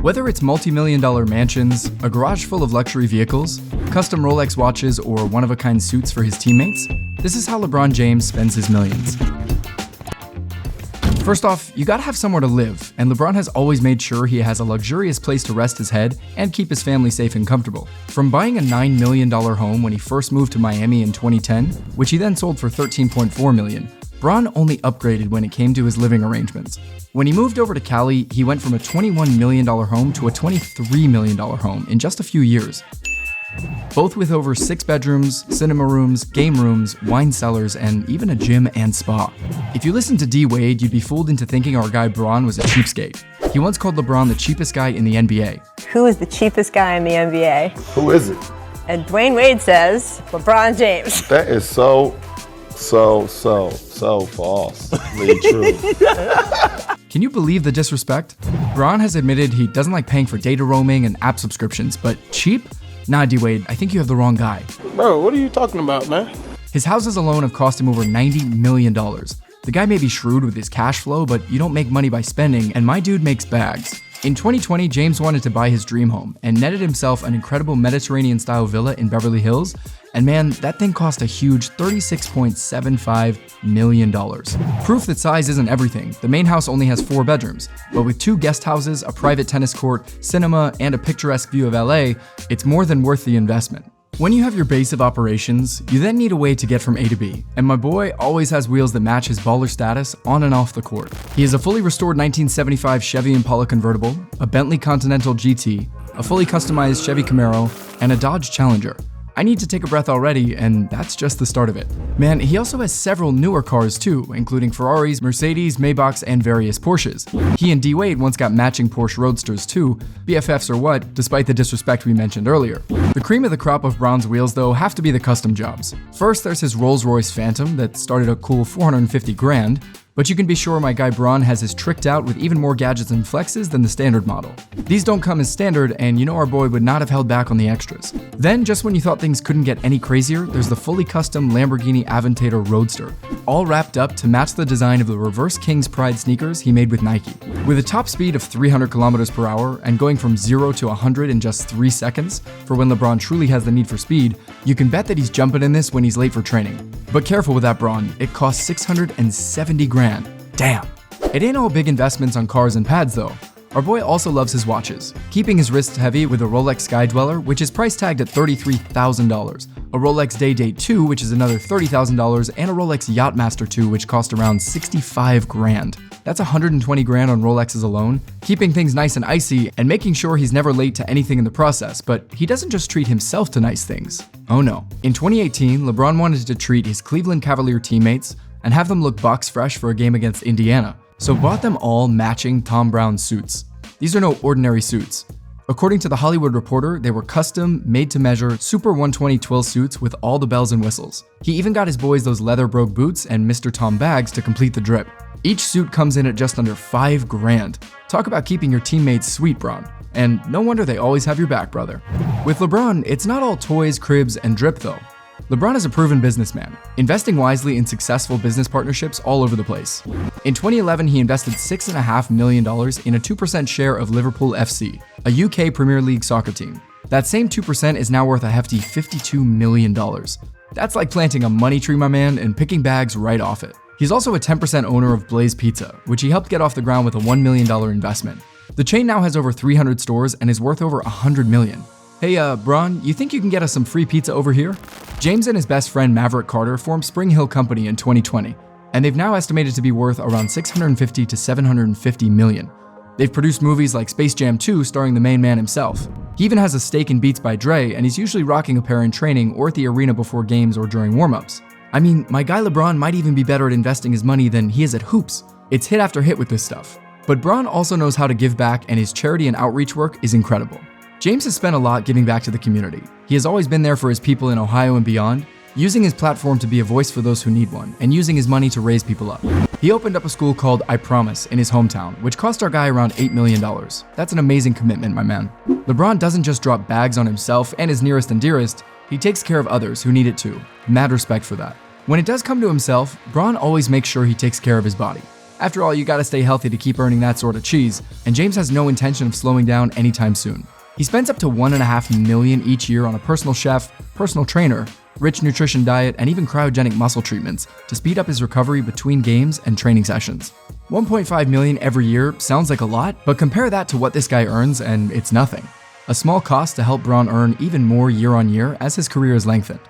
Whether it's multi-million-dollar mansions, a garage full of luxury vehicles, custom Rolex watches, or one-of-a-kind suits for his teammates, this is how LeBron James spends his millions. First off, you gotta have somewhere to live, and LeBron has always made sure he has a luxurious place to rest his head and keep his family safe and comfortable. From buying a $9 million home when he first moved to Miami in 2010, which he then sold for $13.4 million, Bron only upgraded when it came to his living arrangements. When he moved over to Cali, he went from a $21 million home to a $23 million home in just a few years. Both with over 6 bedrooms, cinema rooms, game rooms, wine cellars, and even a gym and spa. If you listen to D. Wade, you'd be fooled into thinking our guy Bron was a cheapskate. He once called LeBron the cheapest guy in the NBA. Who is the cheapest guy in the NBA? Who is it? And Dwayne Wade says LeBron James. That is so falsely true. Can you believe the disrespect? Bron has admitted he doesn't like paying for data roaming and app subscriptions, but cheap? Nah, D-Wade, I think you have the wrong guy. Bro, what are you talking about, man? His houses alone have cost him over $90 million. The guy may be shrewd with his cash flow, but you don't make money by spending, and my dude makes bags. In 2020, James wanted to buy his dream home and netted himself an incredible Mediterranean-style villa in Beverly Hills, and man, that thing cost a huge $36.75 million. Proof that size isn't everything. The main house only has 4 bedrooms, but with 2 guest houses, a private tennis court, cinema, and a picturesque view of LA, it's more than worth the investment. When you have your base of operations, you then need a way to get from A to B, and my boy always has wheels that match his baller status on and off the court. He has a fully restored 1975 Chevy Impala convertible, a Bentley Continental GT, a fully customized Chevy Camaro, and a Dodge Challenger. I need to take a breath already, and that's just the start of it. Man, he also has several newer cars too, including Ferraris, Mercedes, Maybachs, and various Porsches. He and D. Wade once got matching Porsche Roadsters too, BFFs or what, despite the disrespect we mentioned earlier. The cream of the crop of Bron's wheels though have to be the custom jobs. First, there's his Rolls-Royce Phantom that started a cool $450 grand, but you can be sure my guy Bron has his tricked out with even more gadgets and flexes than the standard model. These don't come as standard, and you know our boy would not have held back on the extras. Then, just when you thought things couldn't get any crazier, there's the fully custom Lamborghini Aventador Roadster, all wrapped up to match the design of the reverse King's Pride sneakers he made with Nike. With a top speed of 300 kilometers per hour and going from 0 to 100 in just 3 seconds, for when LeBron truly has the need for speed, you can bet that he's jumping in this when he's late for training. But careful with that Bron, it costs 670 grand. Damn. It ain't all big investments on cars and pads though. Our boy also loves his watches, keeping his wrists heavy with a Rolex Sky Dweller, which is price tagged at $33,000, a Rolex Day Date 2, which is another $30,000, and a Rolex Yachtmaster 2, which cost around 65 grand. That's 120 grand on Rolexes alone, keeping things nice and icy and making sure he's never late to anything in the process, but he doesn't just treat himself to nice things. Oh no. In 2018, LeBron wanted to treat his Cleveland Cavalier teammates and have them look box fresh for a game against Indiana, so bought them all matching Tom Brown suits. These are no ordinary suits. According to The Hollywood Reporter, they were custom, made-to-measure, Super 120 twill suits with all the bells and whistles. He even got his boys those leather brogue boots and Mr. Tom bags to complete the drip. Each suit comes in at just under 5 grand. Talk about keeping your teammates sweet, Bron. And no wonder they always have your back, brother. With LeBron, it's not all toys, cribs, and drip though. LeBron is a proven businessman, investing wisely in successful business partnerships all over the place. In 2011, he invested $6.5 million in a 2% share of Liverpool FC, a UK Premier League soccer team. That same 2% is now worth a hefty $52 million. That's like planting a money tree, my man, and picking bags right off it. He's also a 10% owner of Blaze Pizza, which he helped get off the ground with a $1 million investment. The chain now has over 300 stores and is worth over $100 million. Hey, Bron, you think you can get us some free pizza over here? James and his best friend Maverick Carter formed Spring Hill Company in 2020, and they've now estimated to be worth around $650 to $750 million. They've produced movies like Space Jam 2 starring the main man himself. He even has a stake in Beats by Dre, and he's usually rocking a pair in training or at the arena before games or during warm-ups. I mean, my guy LeBron might even be better at investing his money than he is at hoops. It's hit after hit with this stuff. But Bron also knows how to give back, and his charity and outreach work is incredible. James has spent a lot giving back to the community. He has always been there for his people in Ohio and beyond, using his platform to be a voice for those who need one, and using his money to raise people up. He opened up a school called I Promise in his hometown, which cost our guy around $8 million. That's an amazing commitment, my man. LeBron doesn't just drop bags on himself and his nearest and dearest, he takes care of others who need it too. Mad respect for that. When it does come to himself, Bron always makes sure he takes care of his body. After all, you gotta stay healthy to keep earning that sort of cheese, and James has no intention of slowing down anytime soon. He spends up to $1.5 million each year on a personal chef, personal trainer, rich nutrition diet, and even cryogenic muscle treatments to speed up his recovery between games and training sessions. $1.5 million every year sounds like a lot, but compare that to what this guy earns and it's nothing. A small cost to help Bron earn even more year on year as his career is lengthened.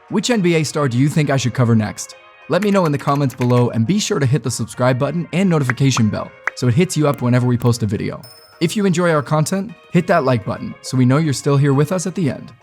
Which NBA star do you think I should cover next? Let me know in the comments below, and be sure to hit the subscribe button and notification bell so it hits you up whenever we post a video. If you enjoy our content, hit that like button so we know you're still here with us at the end.